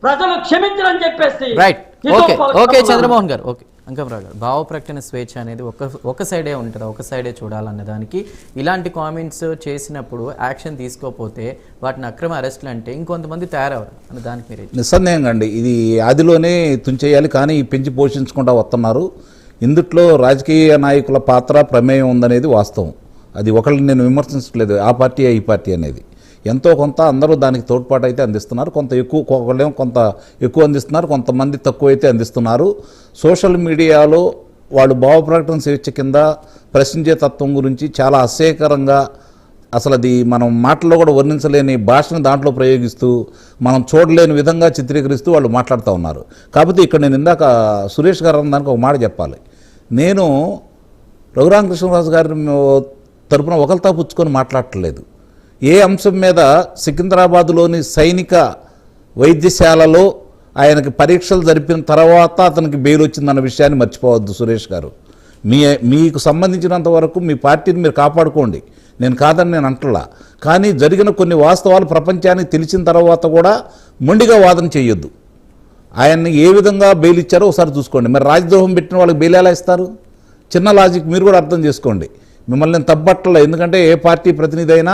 ప్రజలు క్షమించరని చెప్పేసి right. Okay Chandramohan గారు, ఓకే అంకమరావు గారు, భావ ప్రకటన స్వేచ్ఛ అనేది ఒక సైడే ఉంటుంది, ఒక సైడే చూడాలన్న దానికి ఇలాంటి కామెంట్స్ చేసినప్పుడు యాక్షన్ తీసుకోకపోతే వాటిని అక్రమ అరెస్టులు అంటే ఇంకొంతమంది తయారవరు అన్న దానికి మీరు నిస్సందేహంగా అండి ఇది ఆదిలోనే తుంచేయాలి, కానీ పెంచి పోషించుకుంటూ వస్తున్నారు. ఇందుట్లో రాజకీయ నాయకుల పాత్ర ప్రమేయం ఉందనేది వాస్తవం. అది ఒకళ్ళని నేను విమర్శించట్లేదు, ఆ పార్టీ ఈ పార్టీ అనేది ఎంతో కొంత అందరూ దానికి తోడ్పాటు అయితే అందిస్తున్నారు. కొంత ఒకళ్ళేమో కొంత ఎక్కువ అందిస్తున్నారు, కొంతమంది తక్కువ అయితే అందిస్తున్నారు. సోషల్ మీడియాలో వాళ్ళు భావ ప్రకటన స్వేచ్ఛ కింద ప్రశ్నించే తత్వం గురించి చాలా అసహ్యకరంగా, అసలు అది మనం మాటల్లో కూడా వర్ణించలేని భాషను దాంట్లో ప్రయోగిస్తూ మనం చూడలేని విధంగా చిత్రీకరిస్తూ వాళ్ళు మాట్లాడుతూ ఉన్నారు. కాకపోతే ఇక్కడ నేను ఇందాక సురేష్ గారు అన్న దానికి ఒక మాట చెప్పాలి. నేను రఘురామకృష్ణరాజు గారి తరపున ఒకరితో పుచ్చుకొని మాట్లాడట్లేదు. ఏ అంశం మీద సికింద్రాబాదులోని సైనిక వైద్యశాలలో ఆయనకి పరీక్షలు జరిపిన తర్వాత అతనికి బెయిల్ వచ్చిందన్న విషయాన్ని మర్చిపోవద్దు సురేష్ గారు. మీకు సంబంధించినంత వరకు మీ పార్టీని మీరు కాపాడుకోండి, నేను కాదని నేను అంటలా. కానీ జరిగిన కొన్ని వాస్తవాలు ప్రపంచానికి తెలిసిన తర్వాత కూడా మొండిగా వాదన చేయొద్దు. ఆయన్ని ఏ విధంగా బెయిల్ ఇచ్చారో ఒకసారి చూసుకోండి. మరి రాజద్రోహం పెట్టిన వాళ్ళకి బెయిల్ ఎలా ఇస్తారు? చిన్న లాజిక్ మీరు కూడా అర్థం చేసుకోండి. మిమ్మల్ని నేను తప్పట్ల, ఎందుకంటే ఏ పార్టీ ప్రతినిధి అయినా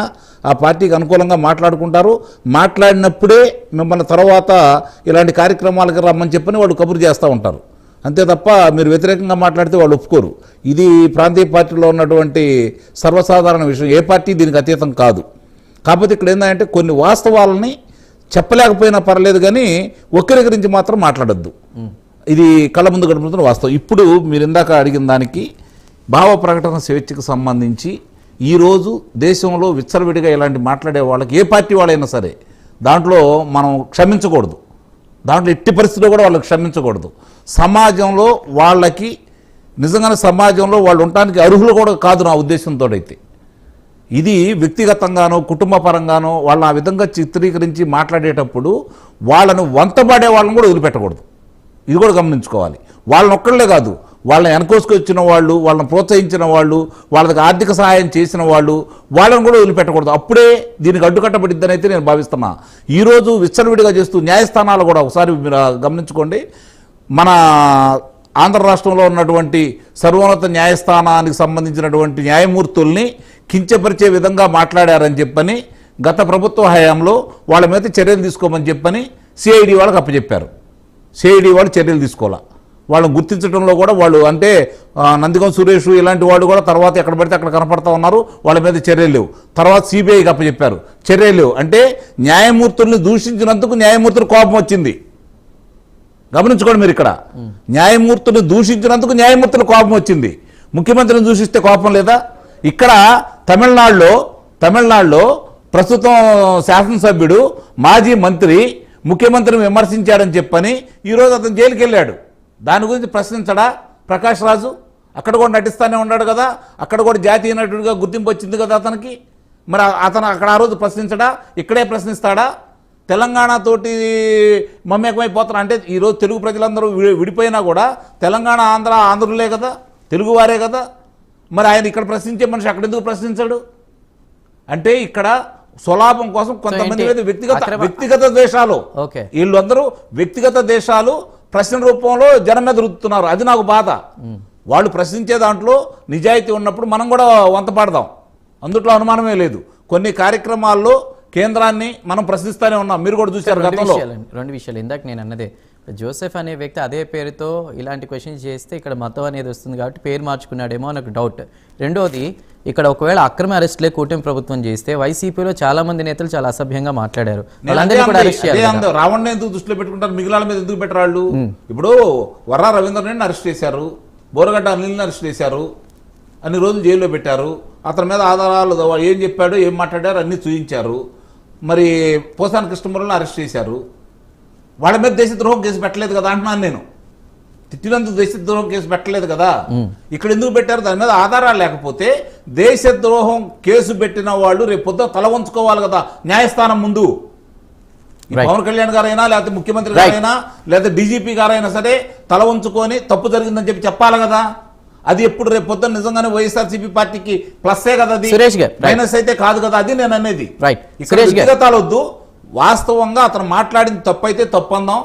ఆ పార్టీకి అనుకూలంగా మాట్లాడుకుంటారు. మాట్లాడినప్పుడే మిమ్మల్ని తర్వాత ఇలాంటి కార్యక్రమాలకు రమ్మని చెప్పని వాళ్ళు కబురు చేస్తూ ఉంటారు. అంతే తప్ప మీరు వ్యతిరేకంగా మాట్లాడితే వాళ్ళు ఒప్పుకోరు. ఇది ప్రాంతీయ పార్టీలో ఉన్నటువంటి సర్వసాధారణ విషయం, ఏ పార్టీ దీనికి అతీతం కాదు. కాకపోతే ఇక్కడ ఏంటంటే కొన్ని వాస్తవాలని చెప్పలేకపోయినా పర్లేదు, కానీ ఒకరి గురించి మాత్రం మాట్లాడొద్దు. ఇది కళ్ళ ముందు గడుపుతున్న వాస్తవం. ఇప్పుడు మీరు ఇందాక అడిగిన దానికి భావ ప్రకటన స్వేచ్ఛకు సంబంధించి ఈరోజు దేశంలో విచ్చలవిడిగా ఇలాంటి మాట్లాడే వాళ్ళకి ఏ పార్టీ వాళ్ళైనా సరే దాంట్లో మనం క్షమించకూడదు. దాంట్లో ఎట్టి పరిస్థితుల్లో కూడా వాళ్ళకి క్షమించకూడదు. సమాజంలో వాళ్ళకి నిజంగానే సమాజంలో వాళ్ళు ఉండటానికి అర్హులు కూడా కాదు నా ఉద్దేశంతో. అయితే ఇది వ్యక్తిగతంగానో కుటుంబ పరంగానో వాళ్ళని ఆ విధంగా చిత్రీకరించి మాట్లాడేటప్పుడు వాళ్ళను వంతబడే వాళ్ళని కూడా వదిలిపెట్టకూడదు. ఇది కూడా గమనించుకోవాలి. వాళ్ళని ఒక్కళ్ళే కాదు, వాళ్ళని వెనకోసుకొచ్చిన వాళ్ళు, వాళ్ళని ప్రోత్సహించిన వాళ్ళు, వాళ్ళకి ఆర్థిక సహాయం చేసిన వాళ్ళు, వాళ్ళని కూడా వదిలిపెట్టకూడదు. అప్పుడే దీనికి అడ్డుకట్టబడిద్దని అయితే నేను భావిస్తున్నా. ఈరోజు విచ్చలవిడిగా చేస్తూ న్యాయస్థానాలు కూడా ఒకసారి మీరు గమనించుకోండి. మన ఆంధ్ర రాష్ట్రంలో ఉన్నటువంటి సర్వోన్నత న్యాయస్థానానికి సంబంధించినటువంటి న్యాయమూర్తుల్ని కించపరిచే విధంగా మాట్లాడారని చెప్పని గత ప్రభుత్వ హయాంలో వాళ్ళ మీద చర్యలు తీసుకోమని చెప్పని సిఐడి వాళ్ళకి అప్పచెప్పారు. సిఐడి వాళ్ళు చర్యలు తీసుకోవాలా. వాళ్ళని గుర్తించడంలో కూడా వాళ్ళు అంటే నందిగం సురేష్ ఇలాంటి వాళ్ళు కూడా తర్వాత ఎక్కడ పడితే అక్కడ కనపడతా ఉన్నారు, వాళ్ళ మీద చర్యలు లేవు. తర్వాత సిబిఐకి అప్పచెప్పారు, చర్యలు లేవు. అంటే న్యాయమూర్తుల్ని దూషించినందుకు న్యాయమూర్తులు కోపం వచ్చింది. గమనించుకోండి మీరు ఇక్కడ, న్యాయమూర్తులు దూషించినందుకు న్యాయమూర్తులు కోపం వచ్చింది. ముఖ్యమంత్రిని దూషిస్తే కోపం లేదా? ఇక్కడ తమిళనాడులో ప్రస్తుతం శాసనసభ్యుడు మాజీ మంత్రి ముఖ్యమంత్రిని విమర్శించాడని చెప్పని ఈరోజు అతను జైలుకి వెళ్ళాడు. దాని గురించి ప్రశ్నించడా ప్రకాష్ రాజు? అక్కడ కూడా నటిస్తూనే ఉన్నాడు కదా, అక్కడ కూడా జాతీయ నటుడిగా గుర్తింపు వచ్చింది కదా అతనికి. మరి అతను అక్కడ ఆ రోజు ప్రశ్నించడా? ఇక్కడే ప్రశ్నిస్తాడా? తెలంగాణతోటి మమేకమైపోతారు. అంటే ఈరోజు తెలుగు ప్రజలందరూ విడిపోయినా కూడా తెలంగాణ ఆంధ్రులే కదా, తెలుగువారే కదా. మరి ఆయన ఇక్కడ ప్రశ్నించే మనిషి అక్కడ ఎందుకు ప్రశ్నించాడు? అంటే ఇక్కడ స్వలాభం కోసం కొంతమంది మీద వ్యక్తిగత దేశాలు, వీళ్ళందరూ వ్యక్తిగత దేశాలు ప్రశ్న రూపంలో జనం మీద రుద్దుతున్నారు. అది నాకు బాధ. వాళ్ళు ప్రశ్నించే దాంట్లో నిజాయితీ ఉన్నప్పుడు మనం కూడా వంతపడదాం, అందుట్లో అనుమానమే లేదు. కొన్ని కార్యక్రమాల్లో కేంద్రాన్ని మనం ప్రశ్నిస్తూనే ఉన్నాం, మీరు కూడా చూశారు గతంలో. రెండు విషయాలు ఇందాక నేను అన్నదే, జోసెఫ్ అనే వ్యక్తి అదే పేరుతో ఇలాంటి క్వశ్చన్స్ చేస్తే ఇక్కడ మతం అనేది వస్తుంది కాబట్టి పేరు మార్చుకున్నాడేమో నాకు డౌట్. రెండోది, ఇక్కడ ఒకవేళ అక్రమ అరెస్ట్లే కూటమి ప్రభుత్వం చేస్తే వైసీపీలో చాలా మంది నేతలు చాలా అసభ్యంగా మాట్లాడారు. రావణ్ని ఎందుకు దృష్టిలో పెట్టుకుంటారు, మిగిలిన మీద ఎందుకు పెట్టరాళ్ళు? ఇప్పుడు వర్రా రవీంద్రని అరెస్ట్ చేశారు, బోరగడ్డ అనిల్ని అరెస్ట్ చేశారు, అన్ని రోజులు జైల్లో పెట్టారు. అతని మీద ఆధారాలు ఏం చెప్పాడు ఏం మాట్లాడారు అన్ని చూపించారు. మరి పోసాని కృష్ణమురళిని అరెస్ట్ చేశారు. వాళ్ళ మీద దేశద్రోహం కేసు పెట్టలేదు కదా అంటున్నాను నేను. తిట్టినందుకు దేశద్రోహం కేసు పెట్టలేదు కదా. ఇక్కడ ఎందుకు పెట్టారు? దాని మీద ఆధారాలు లేకపోతే దేశద్రోహం కేసు పెట్టిన వాళ్ళు రేపు పొద్దున తల వంచుకోవాలి కదా న్యాయస్థానం ముందు. పవన్ కళ్యాణ్ గారైనా లేకపోతే ముఖ్యమంత్రి గారైనా లేకపోతే డీజీపీ గారైనా సరే తల వంచుకొని తప్పు జరిగిందని చెప్పాలి కదా. అది ఎప్పుడు రేపు పొద్దున నిజంగానే వైఎస్ఆర్సీపీ పార్టీకి ప్లస్సే కదా, అది మైనస్ అయితే కాదు కదా. అది నేను అనేది. వ్యక్తిగతాలు వద్దు, వాస్తవంగా అతను మాట్లాడింది తప్పైతే తప్పు అందాం.